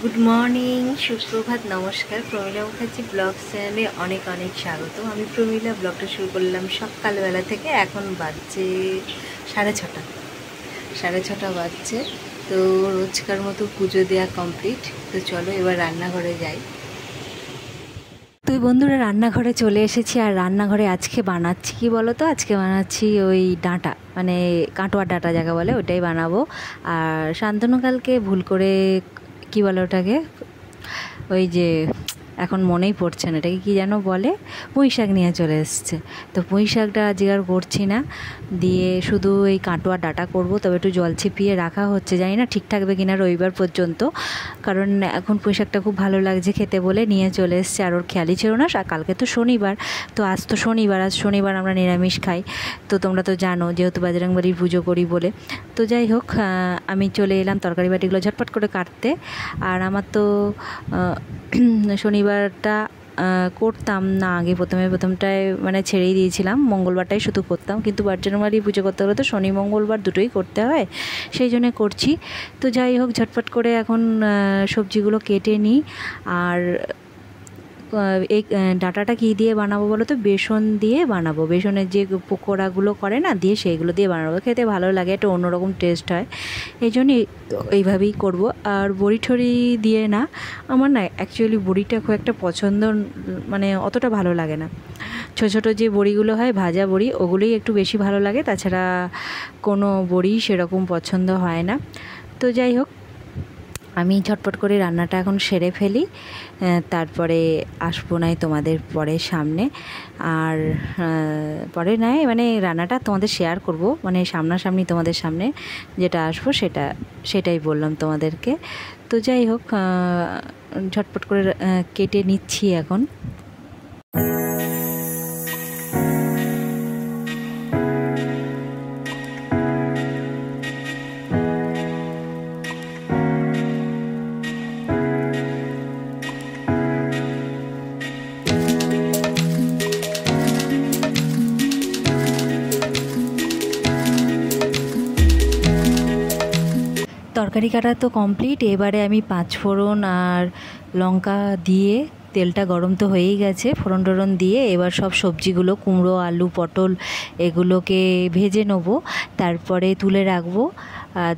Good morning, সুপ্রভাত, নমস্কার। প্রমিলা Mukherjee blog চ্যানেলে অনেক অনেক স্বাগত। আমি প্রমিলা ব্লগটা শুরু করলাম সকালবেলা থেকে। এখন বাজছে 6:30। 6:30 বাজছে। তো রোজকার মতো পুজো দেওয়া কমপ্লিট। তো চলো এবার রান্নাঘরে যাই। তুই বন্ধুরা, রান্নাঘরে চলে এসেছি। আর রান্নাঘরে আজকে বানাচ্ছি কি বলো তো, আজকে বানাচ্ছি ওই ডাঁটা, মানে কাটোয়ার ডাঁটা যাকে বলে, ওটাই বানাবো। আর শান্তনু কালকে ভুল করে কি বলে ওটাকে, ওই যে এখন মনেই পড়ছে না, এটাকে কী যেন বলে, পুঁই শাক নিয়ে চলে এসছে। তো পুঁই শাকটা আজকে আর করছি না, দিয়ে শুধু এই কাটোয়া ডাঁটা করব। তবে একটু জল ছিপিয়ে রাখা হচ্ছে, জানি না ঠিক থাকবে কিনা রবিবার পর্যন্ত, কারণ এখন পুঁই শাকটা খুব ভালো লাগছে খেতে বলে নিয়ে চলে এসছে। আর ওর খেয়ালই ছিল না, কালকে তো শনিবার, তো আজ তো শনিবার, আজ শনিবার আমরা নিরামিষ খাই। তো তোমরা তো জানো, যেহেতু বজরংবলীর পুজো করি বলে। তো যাই হোক, আমি চলে এলাম তরকারি বাটিগুলো ঝটপট করে কাটতে। আর আমার তো শনিবারটা করতাম না আগে, প্রথমটায় মানে ছেড়েই দিয়েছিলাম, মঙ্গলবারটাই শুধু করতাম। কিন্তু বজরংবলী পুজো করতে হলে তো শনি মঙ্গলবার দুটোই করতে হয়, সেই জন্যে করছি। তো যাই হোক, ঝটপট করে এখন সবজিগুলো কেটে নিই। আর এই ডাঁটাটা কী দিয়ে বানাবো বলো তো, বেসন দিয়ে বানাবো। বেসনের যে পকোড়াগুলো করে না, দিয়ে সেইগুলো দিয়ে বানাবো, খেতে ভালো লাগে, একটা অন্যরকম টেস্ট হয়, এই জন্যই এইভাবেই করবো। আর বড়ি ঠড়ি দিয়ে না, আমার না অ্যাকচুয়ালি বড়িটা খুব একটা পছন্দ, মানে অতটা ভালো লাগে না। ছোটো ছোটো যে বড়িগুলো হয়, ভাজা বড়ি, ওগুলোই একটু বেশি ভালো লাগে, তাছাড়া কোনো বড়ি সেরকম পছন্দ হয় না। তো যাই হোক, আমি ঝটপট করে রান্নাটা এখন সেরে ফেলি, তারপরে আসবো নাই তোমাদের পরে সামনে। আর পরে নয়, মানে রান্নাটা তোমাদের শেয়ার করব, মানে সামনাসামনি তোমাদের সামনে যেটা আসবো সেটাই বললাম তোমাদেরকে। তো যাই হোক, ঝটপট করে কেটে নিচ্ছি এখন। তরকারি কাটা তো কমপ্লিট। এবারে আমি 5 ফোড়ন আর লঙ্কা দিয়ে, তেলটা গরম তো হয়েই গেছে, ফোড়ন টোড়ন দিয়ে এবার সব সবজিগুলো, কুমড়ো, আলু, পটল, এগুলোকে ভেজে নেবো, তারপরে তুলে রাখবো।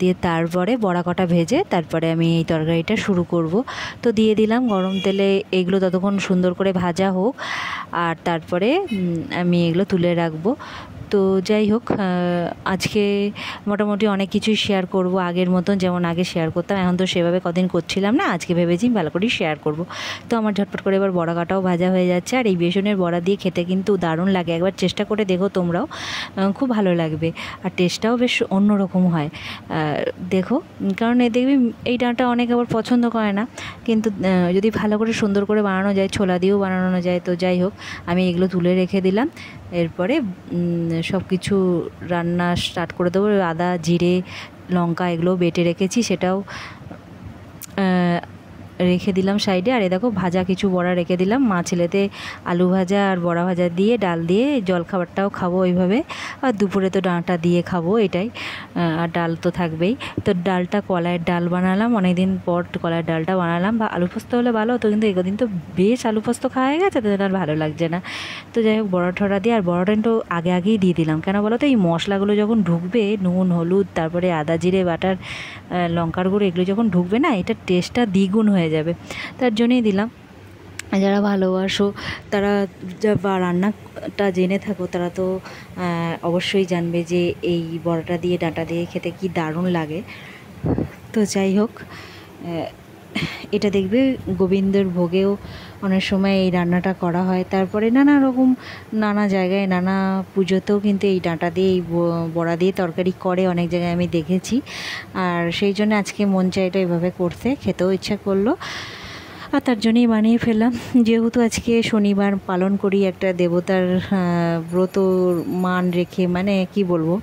দিয়ে তারপরে বড়া কটা ভেজে তারপরে আমি এই তরকারিটা শুরু করব। তো দিয়ে দিলাম গরম তেলে, এগুলো ততক্ষণ সুন্দর করে ভাজা হোক, আর তারপরে আমি এগুলো তুলে রাখবো। তো যাই হোক, আজকে মোটামুটি অনেক কিছুই শেয়ার করব, আগের মতন যেমন আগে শেয়ার করতাম, এখন তো সেভাবে কদিন করছিলাম না, আজকে ভেবেছি ভালো করেই শেয়ার করব। তো আমার ঝটপট করে এবার বড়া কাটাও ভাজা হয়ে যাচ্ছে। আর এই বেসনের বড়া দিয়ে খেতে কিন্তু দারুণ লাগে, একবার চেষ্টা করে দেখো তোমরাও, খুব ভালো লাগবে। আর টেস্টটাও বেশ অন্যরকম হয়, দেখো। কারণ দেখবি এই ডাঁটা অনেকে আবার পছন্দ করে না, কিন্তু যদি ভালো করে সুন্দর করে বানানো যায়, ছোলা দিয়েও বানানো যায়। তো যাই হোক, আমি এগুলো তুলে রেখে দিলাম। এরপরে সব কিছু রান্না স্টার্ট করে দেবো। আদা, জিরে, লঙ্কা এগুলো বেটে রেখেছি, সেটাও রেখে দিলাম সাইডে। আর এ দেখো, ভাজা কিছু বড়া রেখে দিলাম, মা ছেলেতে আলু ভাজা আর বড়া ভাজা দিয়ে, ডাল দিয়ে জল খাবারটাও খাবো ওইভাবে। আর দুপুরে তো ডাঁটা দিয়ে খাবো, এটাই। আর ডাল তো থাকবেই। তো ডালটা কলাইয়ের ডাল বানালাম, অনেকদিন পর কলাইয়ের ডালটা বানালাম। বা আলু পোস্ত হলে ভালো হতো, কিন্তু এগোদিন তো বেশ আলু পোস্ত খাওয়া হয়ে গেছে, তো আর ভালো লাগছে না। তো যাই হোক, বড়া ঠড়া দিয়ে, আর বড়াটা একটু আগেই দিয়ে দিলাম, কেন বলো তো, এই মশলাগুলো যখন ঢুকবে, নুন, হলুদ, তারপরে আদা জিরে বাটার, লঙ্কার গুঁড়ো, এগুলো যখন ঢুকবে না, এটা টেস্টটা দ্বিগুণ হয়ে যাবে, তার জন্যই দিলাম। যারা ভালোবাসো তারা, বা রান্নাটা জেনে থাকো, তারা তো অবশ্যই জানবে যে এই বড়াটা দিয়ে, ডাঁটা দিয়ে খেতে কি দারুণ লাগে। তো যাই হোক, এটা দেখবে গোবিন্দর ভোগেও অনেক সময় এই রান্নাটা করা হয়। তারপরে নানা জায়গায়, নানা পুজোতেও কিন্তু এই ডাঁটা দিয়ে, এই বড়া দিয়ে তরকারি করে, অনেক জায়গায় আমি দেখেছি। আর সেই জন্য আজকে মন চাইটা এভাবে করতে, খেতেও ইচ্ছা করলো। আর তার জন্যই বানিয়ে ফেললাম। যেহেতু আজকে শনিবার পালন করি, একটা দেবতার ব্রত মান রেখে, মানে কি বলবো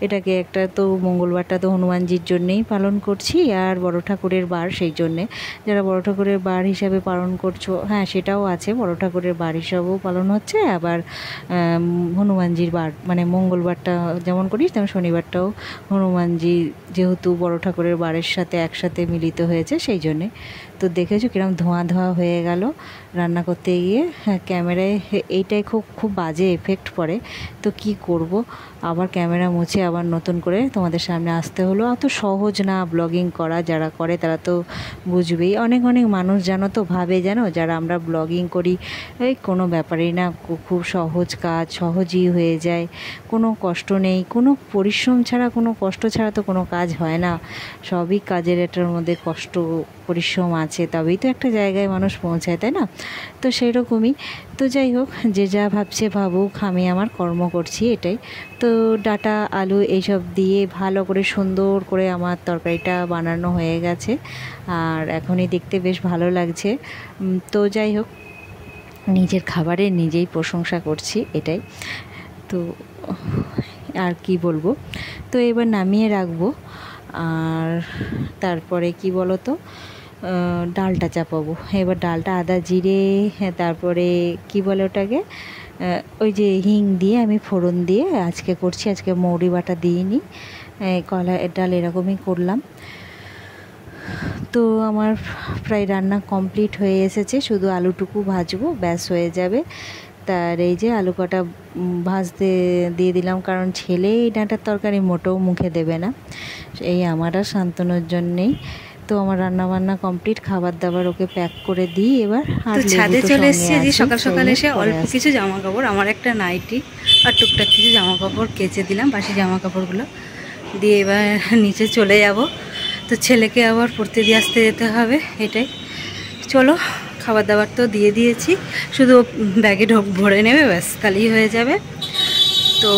এটাকে, একটা তো মঙ্গলবারটা তো হনুমানজির জন্যেই পালন করছি, আর বড় ঠাকুরের বার, সেই জন্যে যারা বড় ঠাকুরের বার হিসাবে পালন করছো, হ্যাঁ সেটাও আছে, বড় ঠাকুরের বার হিসাবেও পালন হচ্ছে, আবার হনুমানজির বার, মানে মঙ্গলবারটা যেমন করি তেমন শনিবারটাও হনুমানজি যেহেতু বড় ঠাকুরের বারের সাথে একসাথে মিলিত হয়েছে, সেই জন্যে। তো দেখেছো কিরম ধোঁয়া ধোঁয়া হয়ে গেল রান্না করতে গিয়ে। হ্যাঁ, ক্যামেরায় এইটাই খুব বাজে এফেক্ট পড়ে, তো কি করব, আবার ক্যামেরা মুছে আবার নতুন করে তোমাদের সামনে আসতে হলো। অত সহজ না ব্লগিং করা, যারা করে তারা তো বুঝবেই। অনেক মানুষ জানো তো ভাবে, জানো যারা আমরা ব্লগিং করি এই কোনো ব্যাপারই না, খুব সহজ কাজ, সহজই হয়ে যায়, কোনো কষ্ট নেই, কোনো পরিশ্রম ছাড়া, কোনো কষ্ট ছাড়া তো কোনো কাজ হয় না। সবই কাজের, এটার মধ্যে কষ্ট পরিশ্রম আছে, তবেই তো একটা জায়গায় মানুষ পৌঁছায়, তাই না? তো সেই রকমই। তো যাই হোক, যে যা ভাবছে ভাবুক, আমি আমার কর্ম করছি এটাই। তো ডাটা আলু এইসব দিয়ে ভালো করে সুন্দর করে আমার তরকারিটা বানানো হয়ে গেছে, আর এখনই দেখতে বেশ ভালো লাগছে। তো যাই হোক, নিজের খাবারের নিজেই প্রশংসা করছি, এটাই তো, আর কি বলবো। তো এবার নামিয়ে রাখবো, আর তারপরে কি বলো তো, ডালটা চাপাবো। এবার ডালটা আদা জিরে, তারপরে কি বলে ওটাকে, ওই যে হিং দিয়ে আমি ফোড়ন দিয়ে আজকে করছি, আজকে মৌরি বাটা দিইনি, কলা ডাল এরকমই করলাম। তো আমার প্রায় রান্না কমপ্লিট হয়ে এসেছে, শুধু আলুটুকু ভাজবো, ব্যাস হয়ে যাবে। তার এই যে আলু কটা ভাজতে দিয়ে দিলাম, কারণ ছেলে এই ডাঁটার তরকারি মোটেও মুখে দেবে না, এই আমার আর শান্তনুর জন্যেই। তো আমার রান্না বান্না কমপ্লিট, খাবার দাবার ওকে প্যাক করে দিই এবার। আর ছাদে চলে এসেছি যে সকাল সকাল এসে অল্প কিছু জামা কাপড়, আমার একটা নাইটি আর টুকটাক কিছু জামা কাপড় কেচে দিলাম, বাসি জামা কাপড়গুলো দিয়ে এবার নিচে চলে যাব। তো ছেলেকে আবার পড়তে দিয়ে আসতে যেতে হবে, এটাই। চলো, খাবার দাবার তো দিয়ে দিয়েছি, শুধু ব্যাগে ভরে নেবে, ব্যাস তাহলেই হয়ে যাবে। তো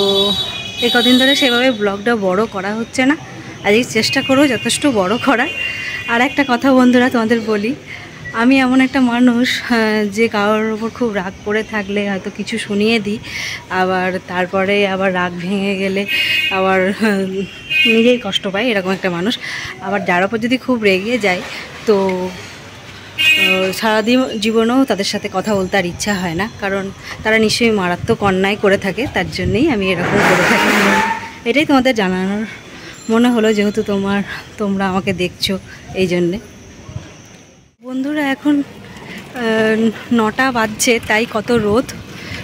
এই কদিন ধরে সেভাবে ব্লগটা বড় করা হচ্ছে না, আজকে চেষ্টা করবো যথেষ্ট বড় করার। আর একটা কথা বন্ধুরা তোমাদের বলি, আমি এমন একটা মানুষ যে কারোর ওপর খুব রাগ করে থাকলে হয়তো কিছু শুনিয়ে দিই, আবার তারপরে আবার রাগ ভেঙে গেলে আবার নিজেই কষ্ট পাই, এরকম একটা মানুষ। আবার যার ওপর যদি খুব রেগে যায়, তো সারাদিন জীবনেও তাদের সাথে কথা বলতে আর ইচ্ছা হয় না, কারণ তারা নিশ্চয়ই মারাত্মক অন্যায় করে থাকে, তার জন্যেই আমি এরকম করে থাকি। এটাই তোমাদের জানানোর মনে হলো, যেহেতু তোমরা আমাকে দেখছো, এই জন্যে। বন্ধুরা এখন 9টা বাজছে, তাই কত রোদ,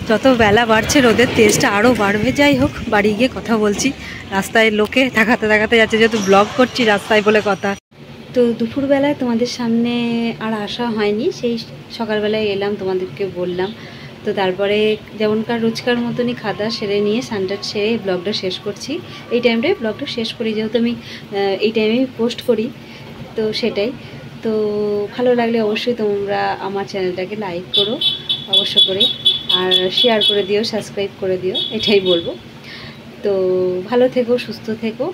যত বেলা বাড়ছে রোদের তেজটা আরও বাড়বে। যাই হোক, বাড়ি গিয়ে কথা বলছি, রাস্তায় লোকে তাকাতে তাকাতে যাচ্ছে, যেহেতু ব্লগ করছি রাস্তায় বলে কথা। তো দুপুরবেলায় তোমাদের সামনে আর আসা হয়নি, সেই সকালবেলায় এলাম, তোমাদেরকে বললাম। তো তারপরে যেমনকার রোজকার মতনই খাওয়া সেরে নিয়ে সানডার সেরে ব্লগটা শেষ করছি। এই টাইমটায় ব্লগটা শেষ করি, যেহেতু আমি এই টাইমেই পোস্ট করি, তো সেটাই। তো ভালো লাগলে অবশ্যই তোমরা আমার চ্যানেলটাকে লাইক করো অবশ্য করে, আর শেয়ার করে দিও, সাবস্ক্রাইব করে দিও, এটাই বলবো। তো ভালো থেকো, সুস্থ থেকো।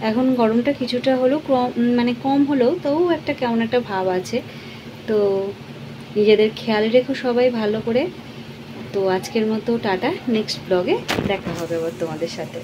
এখন গরমটা কিছুটা হলেও কম হলেও তবু একটা কেমন একটা ভাব আছে। তো নিজেদের খেয়াল রেখো সবাই ভালো করে। তো আজকের মতো টাটা, নেক্সট ব্লগে দেখা হবে আবার তোমাদের সাথে।